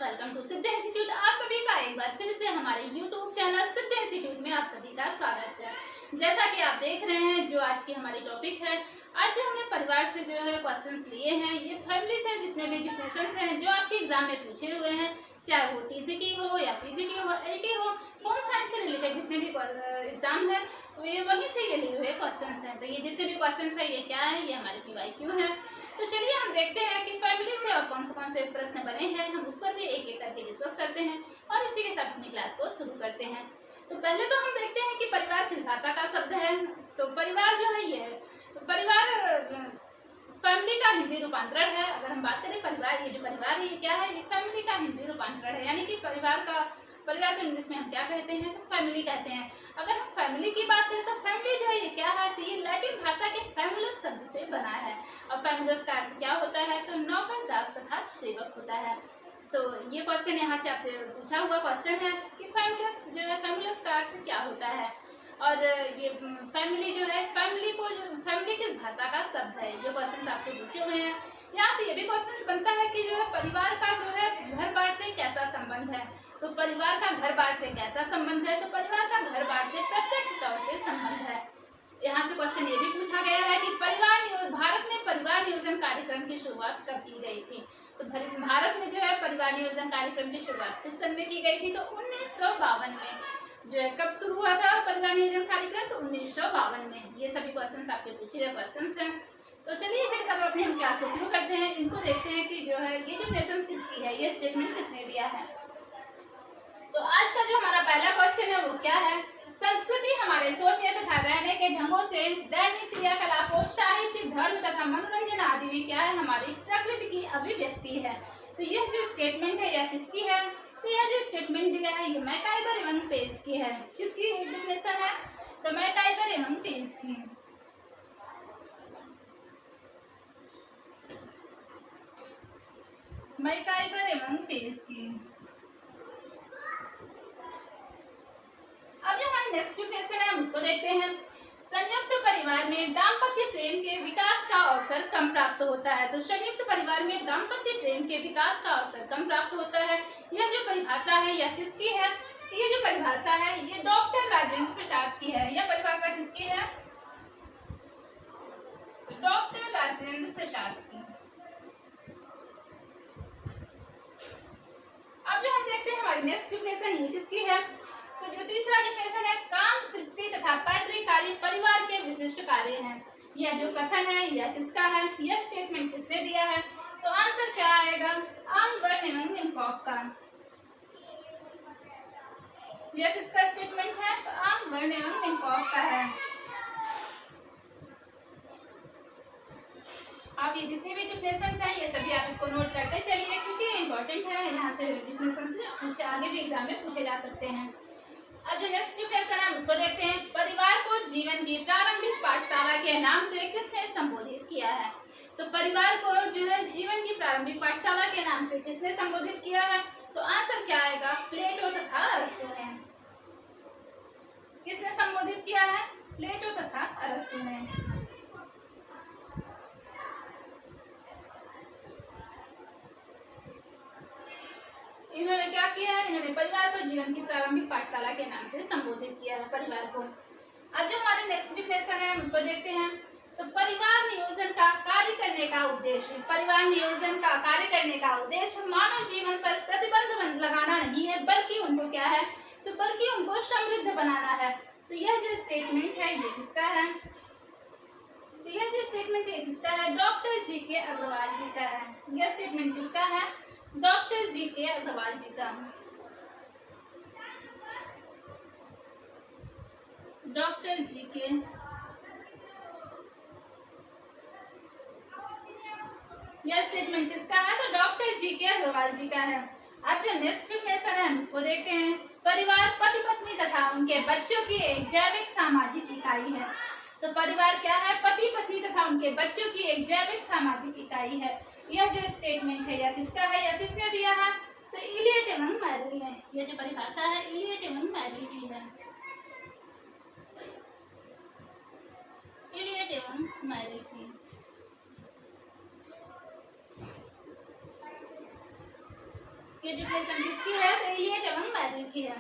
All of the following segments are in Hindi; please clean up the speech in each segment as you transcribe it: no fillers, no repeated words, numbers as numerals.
वेलकम टू सिद्ध इंस्टीट्यूट। आप सभी का एक बार फिर से हमारे यूट्यूब चैनल सिद्ध इंस्टीट्यूट में आप सभी का स्वागत है। जैसा कि आप देख रहे हैं, जो आज की हमारी टॉपिक है, आज जो हमने परिवार से जो है क्वेश्चन लिए हैं, ये फैमिली से जितने भी क्वेश्चन हैं जो आपके एग्जाम में पूछे हुए हैं, चाहे वो टीसीटी हो या पीसीटी हो, एलटी हो, होम साइंस से रिलेटेड जितने भी एग्जाम है ये वहीं से ये लिए हुए क्वेश्चन हैं। तो ये जितने भी क्वेश्चन है ये क्या है, ये हमारे पीवाईक्यू है। तो चलिए हम देखते हैं कि फैमिली से और कौन से प्रश्न बने हैं, हम उस पर भी एक एक करके डिस्कस करते हैं और इसी के साथ अपनी क्लास को शुरू करते हैं। तो पहले तो हम देखते हैं कि परिवार किस भाषा का शब्द है। तो परिवार जो है ये परिवार फैमिली का हिंदी रूपांतरण है। अगर हम बात करें परिवार, ये जो परिवार है ये क्या है, ये फैमिली का हिंदी रूपांतरण है। यानी कि परिवार को इंग्लिश में हम क्या कहते हैं, तो फैमिली कहते हैं। अगर हम फैमिली की बात करें तो फैमिली जो है ये क्या है, तो ये लैटिन भाषा के फैमुलस शब्द से बना है। और फैमुलस का अर्थ क्या होता है, तो नौकर, दास तथा सेवक होता है। तो ये क्वेश्चन यहाँ से आपसे पूछा हुआ क्वेश्चन है कि फैमुलस जो है, फैमुलस का अर्थ क्या होता है। और ये फैमिली जो है, फैमिली किस भाषा का शब्द है, ये क्वेश्चन आपसे पूछे हुए हैं। यहाँ से ये भी क्वेश्चन बनता है कि जो है परिवार का जो है घर बार से कैसा संबंध है। तो परिवार का घर बार से कैसा संबंध है, तो परिवार का घर बार से प्रत्यक्ष तौर से संबंध है। यहाँ से क्वेश्चन ये भी पूछा गया है कि भारत में परिवार नियोजन कार्यक्रम की शुरुआत कब की गई थी। तो भारत में जो है परिवार नियोजन कार्यक्रम की शुरुआत किस सन में की गई थी, तो 1952 में जो है कब शुरू हुआ था परिवार नियोजन कार्यक्रम, तो 1952 में। ये सभी क्वेश्चन आपके पूछे हुए क्वेश्चन हैं। तो चलिए इसी के साथ अपनी हम क्लास को शुरू करते हैं। इनको देखते हैं कि जो है ये डिफिनेशन किसकी है, ये स्टेटमेंट किसने दिया है। तो आज का जो हमारा पहला क्वेश्चन है वो क्या है, संस्कृति हमारे सोचने तथा रहने के ढंगों से दैनिक क्रियाकलापों, साहित्य, धर्म तथा मनोरंजन आदि में क्या है, हमारी प्रकृति की अभिव्यक्ति है। तो यह जो स्टेटमेंट है यह किसकी है, तो यह जो स्टेटमेंट दिया है ये मैकाइवर एवं पेज की है। किसकी डिफिनेशन है, तो मैकाइवर एवं पेज की। मैकाइवर एवं पेज की। अब जो हमारी नेक्स्ट डिफिनेशन है हम उसको देखते हैं। संयुक्त परिवार में दाम्पत्य प्रेम के विकास का अवसर कम प्राप्त होता है। तो संयुक्त परिवार में दाम्पत्य प्रेम के विकास का अवसर कम प्राप्त होता है। यह जो परिभाषा है यह किसकी है, ये जो परिभाषा है ये डॉक्टर राजेंद्र प्रसाद की है। यह परिभाषा किसकी है, डॉक्टर राजेंद्र प्रसाद की। अब जो हम देखते हैं हमारी नेक्स्ट डिफिनेशन ये किसकी है, तो जो तीसरा डिफिनेशन है, काम, तृप्ति तथा पैतृक कार्य परिवार के विशिष्ट कार्य हैं। यह जो कथन है यह किसका है, यह स्टेटमेंट किसने दिया है, तो आंसर क्या आएगा, आर्नबर्न एवं निमकॉफ का। यह किसका स्टेटमेंट है, तो आर्नबर्न एवं निमकॉफ का है। आप ये जितने भी डिफिनेशन हैं ये सभी आप इसको नोट करते चलिए, क्योंकि ये इंपॉर्टेंट है। यहाँ से डिफिनेशन से आगे भी एग्जाम में पूछे जा सकते हैं। अब जो नेक्स्ट डिफिनेशन है उसको देखते हैं। परिवार को जीवन की प्रारंभिक पाठशाला के नाम से किसने संबोधित किया है। तो परिवार को जो है जीवन की प्रारंभिक पाठशाला के नाम से किसने संबोधित किया है, तो आंसर क्या आएगा, प्लेटो तथा अरस्तु ने। किसने संबोधित किया है, प्लेटो तथा अरस्तु ने। इन्होंने क्या किया है, इन्होंने परिवार को जीवन की प्रारंभिक पाठशाला के नाम से संबोधित किया है परिवार को। अब जो हमारे नेक्स्ट डिफिनेशन है हम उसको देखते हैं। तो परिवार नियोजन का कार्य करने का उद्देश्य, परिवार नियोजन का कार्य करने का उद्देश्य मानव जीवन पर प्रतिबंध लगाना नहीं है, बल्कि उनको क्या है, तो बल्कि उनको समृद्ध बनाना है। तो यह जो स्टेटमेंट है ये किसका है, तो यह जो स्टेटमेंट है किसका है, डॉक्टर जी के अग्रवाल जी का है। यह स्टेटमेंट किसका है, डॉक्टर जी के अग्रवाल जी का। डॉक्टर जी के यह स्टेटमेंट किसका है, तो डॉक्टर जी के अग्रवाल जी का है। अब जो नेक्स्ट डिफिनेशन है हम उसको देखते हैं। परिवार पति पत्नी तथा उनके बच्चों की एक जैविक सामाजिक इकाई है। तो परिवार क्या है, पति पत्नी तथा उनके बच्चों की एक जैविक सामाजिक इकाई है। यह जो स्टेटमेंट है यह किसका है, यह किसने दिया है, तो इलियट एवं मैरी ने। यह जो परिभाषा है इलियट एवं मैरी की है। इलियट एवं मैरी की। ये डिफिनेशन किसकी है? एलियट एवं मैरिल की है।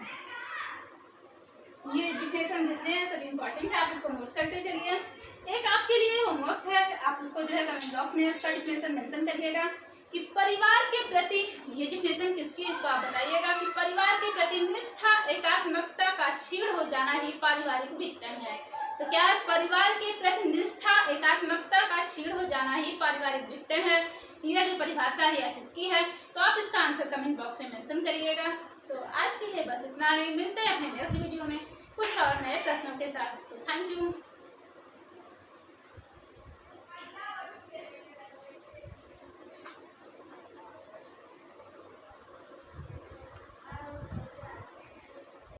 ये डिफिनेशन जितने हैं सभी इंपॉर्टेंट है, आप इसको नोट करते चलिए। एक आपके लिए होमवर्क है, आप उसको जो है कमेंट बॉक्स में उसका डिफिनेशन मेंशन करिएगा कि परिवार के प्रति, ये डिफिनेशन किसकी इसको आप बताइएगा कि परिवार के प्रति निष्ठा एकात्मकता का क्षीण हो जाना ही पारिवारिक विघटन है। तो क्या है? परिवार के प्रति निष्ठा एकात्मकता का क्षीण हो जाना ही पारिवारिक विघटन है। यह जो परिभाषा है यह किसकी है? तो आप इसका आंसर कमेंट बॉक्स में मेंशन करिएगा। तो आज के लिए बस इतना ही, मिलते हैं अपने नेक्स्ट वीडियो में कुछ और नए प्रश्नों के साथ। तो थैंक यू।